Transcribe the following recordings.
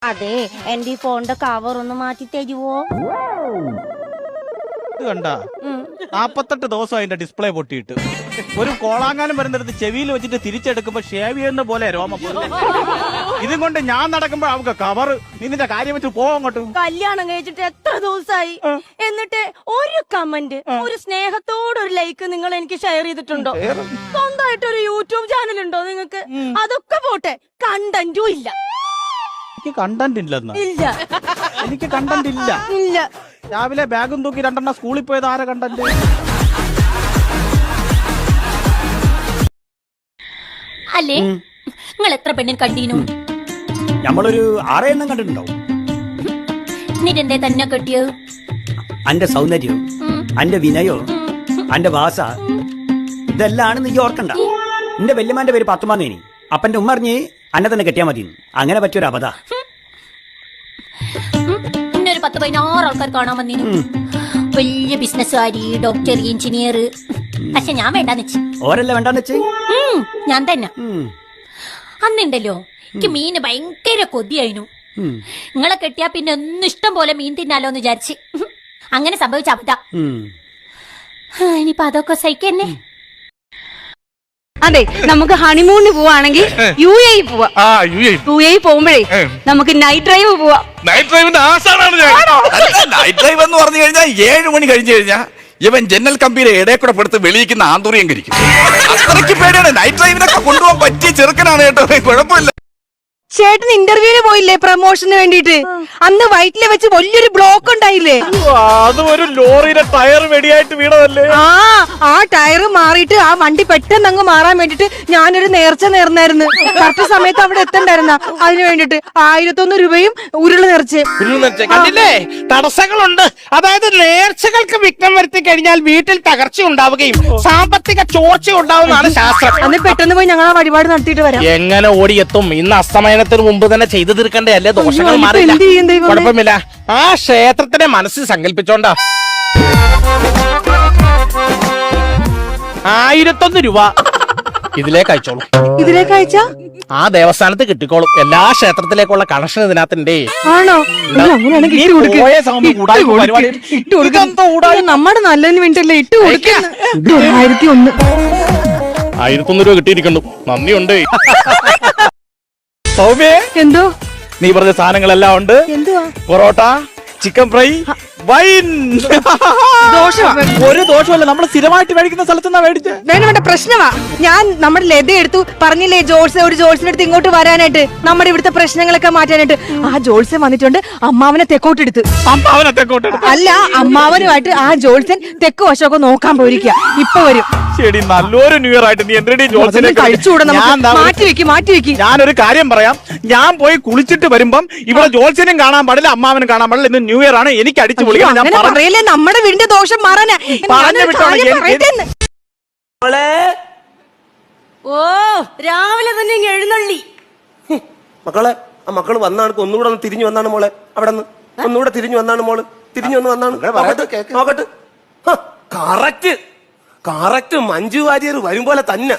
അതെ, എന്റെ ഈ ഫോണിന്റെ കവർ ഒന്ന് മാറ്റി തരുവോ? ഇത് കണ്ട 48 ദിവസം അതിന്റെ ഡിസ്പ്ലേ പൊട്ടിയിട്ട് ഒരു കോളാങ്ങാനും വരുന്നിടത്ത് ചെവിയിൽ വെച്ചിട്ട് തിരിച്ചെടുക്കുമ്പോ ഷേവ് ചെയ്യുന്ന പോലെ രോമം. ഇതും കൊണ്ട് ഞാൻ നടക്കുമ്പോ അവർക്ക് കവർ നിന്റെ കാര്യം വെച്ച് പോകങ്ങോട്ട്. കല്യാണം കഴിച്ചിട്ട് എത്ര ദിവസമായി, എന്നിട്ട് ഒരു കമന്റ്, ഒരു സ്നേഹത്തോടൊരു ലൈക്ക് നിങ്ങൾ എനിക്ക് ഷെയർ ചെയ്തിട്ടുണ്ടോ? സ്വന്തമായിട്ട് ഒരു യൂട്യൂബ് ചാനൽ ഉണ്ടോ നിങ്ങൾക്ക്? അതൊക്കെ പോട്ടെ, കണ്ടന്റും ഇല്ല. എനിക്ക് കണ്ടന്റ് ഇല്ലെന്ന്. ഇല്ല, എനിക്ക് കണ്ടന്റ് ഇല്ല. ഇല്ല. രാവിലെ ബാഗും തൂക്കി 2 സ്കൂളിൽ പോയത് ആരെ കണ്ടന്റ്? അല്ലേ, നിങ്ങൾ എത്ര പെണ്ണിന് കണ്ടീനു? നമ്മളൊരു 6 എണ്ണം കണ്ടിട്ടുണ്ടാവും. നിന്റെ തന്നെ കെട്ടിയത്? അന്റെ സൗന്ദര്യം, അന്റെ വിനയോ, അന്റെ ഭാഷ, ഇതെല്ലാം നീ ഓർക്കണ്ട. എന്റെ വല്യമാന്റെ പേര് പത്തുമാന്നേനി. അപ്പന്റെ ഉമ്മ അറിഞ്ഞ് അന്നെ തന്നെ കെട്ടിയാ മതി. അങ്ങനെ പറ്റിയൊരു അബദ്ധ. ഒരു 10-16 ആൾക്കാർ കാണാൻ വന്നിരുന്നു. വലിയ ബിസിനസ്സുകാരി, ഡോക്ടർ, എഞ്ചിനീയർ. പക്ഷെ ഞാൻ വേണ്ടാന്ന് വെച്ച്. ഓരല്ല വേണ്ടാന്ന് വെച്ച്? ഞാൻ തന്നെ. അന്നുണ്ടല്ലോ എനിക്ക് മീന് ഭയങ്കര കൊതിയായിരുന്നു. നിങ്ങളെ കെട്ടിയാ പിന്നെ ഒന്നും ഇഷ്ടം പോലെ മീൻ തിന്നാലോന്ന് വിചാരിച്ച്. അങ്ങനെ സംഭവിച്ച അബദ്ധ. ഇനിയിപ്പൊ അതൊക്കെ സഹിക്കന്നെ. അതെ, നമുക്ക് ഹണിമൂണിന് പോവാണെങ്കിൽ UAE പോവാം. UAE പോകുമ്പോഴേ നമുക്ക് നൈറ്റ് ഡ്രൈവ് പോവാം. നൈറ്റ് ഡ്രൈവിന്റെ ആശാനാണ് ഞാൻ. നൈറ്റ് ഡ്രൈവ് എന്ന് പറഞ്ഞു കഴിഞ്ഞാൽ 7 മണി കഴിഞ്ഞു കഴിഞ്ഞാൽ ഇവൻ ജനൽ കമ്പിയിലെ ഇടയിൽ കൂടെ പെടുത്ത് വെളിയിക്കുന്ന ആന്തൂറിയം കരിക്കും. അത്രയ്ക്ക് പേടിയാണ്. നൈറ്റ് ഡ്രൈവിനൊക്കെ കൊണ്ടുപോകാൻ പറ്റിയ ചെറുക്കനാണ് കേട്ടോ. കുഴപ്പമില്ല. ചേട്ടൻ ഇന്റർവ്യൂവിന് പോയില്ലേ പ്രമോഷന് വേണ്ടിട്ട്? അന്ന് വൈറ്റിലെ വെച്ച് വലിയൊരു ബ്ലോക്ക് ഉണ്ടായില്ലേ? അത് ഒരു ലോറിയുടെ ടയർ വെടിയായിട്ട് വീണതല്ലേ? ആ ടയർ മാറിയിട്ട് ആ വണ്ടി പെട്ടെന്ന് അങ്ങ് മാറാൻ വേണ്ടിട്ട് ഞാനൊരു നേർച്ച നേർന്നായിരുന്നു. കറക്റ്റ് സമയത്ത് അവിടെ എത്തണ്ടായിരുന്ന അതിന് വേണ്ടിട്ട് 1001 രൂപയും ഉരുള് നേർച്ച. കണ്ടില്ലേ, തടസ്സങ്ങളുണ്ട്. അതായത് നേർച്ചകൾക്ക് വിഘ്നം വരുത്തി കഴിഞ്ഞാൽ വീട്ടിൽ തകർച്ച ഉണ്ടാവുകയും സാമ്പത്തിക ചോർച്ച ഉണ്ടാവുന്നതാണ് ശാസ്ത്രം. അന്ന് പെട്ടെന്ന് പോയി ഞങ്ങൾ ആ വഴിപാട് നടത്തിയിട്ട് വരാം. എങ്ങനെ ഓടിയെത്തും? ഇന്ന് അസ്തമയത്തിന് മുമ്പ് തന്നെ ചെയ്തു തീർക്കണ്ടേ, അല്ലേ? ദോഷങ്ങൾ മാറില്ല. കുഴപ്പമില്ല. ആ ക്ഷേത്രത്തിനെ മനസ്സിൽ സങ്കല്പിച്ചോണ്ടാ 1001 രൂപ ഇതിലേക്ക് അയച്ചോളൂ. ഇതിലേക്ക് അയച്ചാ ആ ദേവസ്ഥാനത്ത് കിട്ടിക്കോളും. എല്ലാ ക്ഷേത്രത്തിലേക്കുള്ള കണക്ഷൻ ഇതിനകത്തുണ്ടേ. ആണോ? അങ്ങനെയാണെങ്കിൽ നമ്മുടെ നല്ലതിന് വേണ്ടിയല്ലേ ഇട്ട് കൊടുക്കുന്നു. 1001. 1001 രൂപ കിട്ടിയിരിക്കുന്നു. നന്ദിയുണ്ട്. സൗമ്യേ, എന്തോ നീ പറഞ്ഞ സാധനങ്ങളെല്ലാം ഉണ്ട്. എന്തുവാ? Parotta, chicken fry, wine. ഒരു ദോഷമല്ല, നമ്മൾ സ്ഥിരമായിട്ട് മേടിക്കുന്ന സ്ഥലത്തുനിന്നാ മേടിച്ചേ. വേണ്ട, പ്രശ്നമാ. ഞാൻ നമ്മുടെ ലത എടുത്തു പറഞ്ഞില്ലേ ഒരു ജോൾസിനടുത്ത് ഇങ്ങോട്ട് വരാനായിട്ട്, നമ്മുടെ ഇവിടുത്തെ പ്രശ്നങ്ങളൊക്കെ മാറ്റാനായിട്ട്. ആ ജോൾസൻ വന്നിട്ടുണ്ട്. അമ്മാവനെ തെക്കോട്ടെടുത്ത്. അല്ല, അമ്മാവനുമായിട്ട് ആ ജോൾസൻ തെക്ക് വശമൊക്കെ നോക്കാൻ പോയിരിക്കുക. ഇപ്പൊ വരും. ശരി, നല്ലൊരു ന്യൂ ഇയർ ആയിട്ട് നീ എന്തിനീ ജോൾസിനെ കഴിച്ചുകൂടെ? മാറ്റി വെക്കി. ഞാനൊരു കാര്യം പറയാം. ഞാൻ പോയി കുളിച്ചിട്ട് വരുമ്പം ഇവിടെ ജോൾസിനും കാണാൻ പാടില്ല, അമ്മാവനും കാണാൻ പാടില്ല. ഇന്ന് ന്യൂ ഇയർ ആണ്, എനിക്ക് അടിച്ചു പൊളിക്കണം. പറയല്ലേ, നമ്മുടെ വീടിന്റെ ദോഷം മാറാനാ. ഓ, രാവിലെ തന്നെ എഴുന്നള്ളി. മക്കളെ, ആ മക്കള് വന്നാണ്. ഒന്നുകൂടെ ഒന്ന് തിരിഞ്ഞു വന്നാണ് മോളെ. അവിടെ നിന്ന് ഒന്നുകൂടെ തിരിഞ്ഞു വന്നാണ് മോള്. തിരിഞ്ഞു വന്നാണ്. നോക്കട്ടെ. കറക്റ്റ് മഞ്ജു വാര്യർ വരും പോലെ തന്നെ.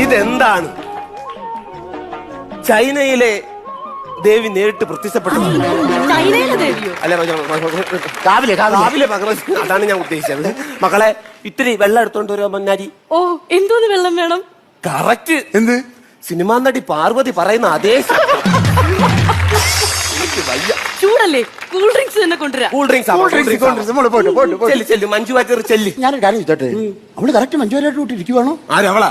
ഇതെന്താണ്? ചൈനയിലെ ദേവി നേരിട്ട് പ്രത്യക്ഷപ്പെട്ടത്. അതാണ് ഞാൻ ഉദ്ദേശിച്ചത്. മക്കളെ, ഇത്തിരി വെള്ളം എടുത്തോണ്ട് വരുമോ മന്നാരി? ഓ, എന്തോന്ന് വെള്ളം വേണം? കറക്റ്റ്. എന്ത്? സിനിമാ നടി പാർവതി പറയുന്ന അതേ. ചൂടല്ലേ, കൂൾ ഡ്രിങ്ക്സ് തന്നെ കൊണ്ടുവരാം. കൂൾ ഡ്രിങ്ക്സ് മഞ്ജു വാര്യർ ചെല്ലി. ഞാനൊരു കാര്യം ചോട്ടെ, അവള് കറക്റ്റ് മഞ്ജു വാര്യർ ഇരിക്കുവാണോ? ആരവളാ?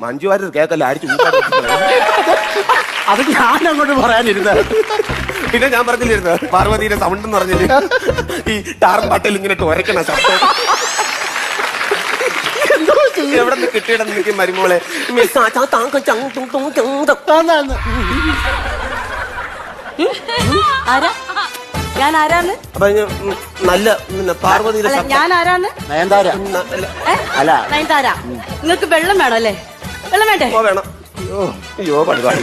മഞ്ജു വാര്യർ കേക്കല്ല, അടിച്ചു. അത് ഞാൻ അങ്ങോട്ട് പറയാനിരുന്ന. പിന്നെ ഞാൻ പറഞ്ഞിരുന്നു പാർവതിയുടെ സൗണ്ട് എന്ന് പറഞ്ഞില്ല, ഈ ടാറും പാട്ടിൽ ഇങ്ങനെ ഒരക്കണ ശബ്ദം. എവിടെ നിന്ന് കിട്ടിയിടന്ന് എനിക്ക് മരുമോളെ. ഞാൻ ആരാന്ന്? അപ്പൊ നല്ല പാർവതിയുടെ ഞാൻ ആരാന്ന്? നയൻതാര. അല്ല, നയൻതാര. നിങ്ങൾക്ക് വെള്ളം വേണം അല്ലേ? വെള്ളം വേണ്ടേ? വേണം. അയ്യോ, പടുപാടി.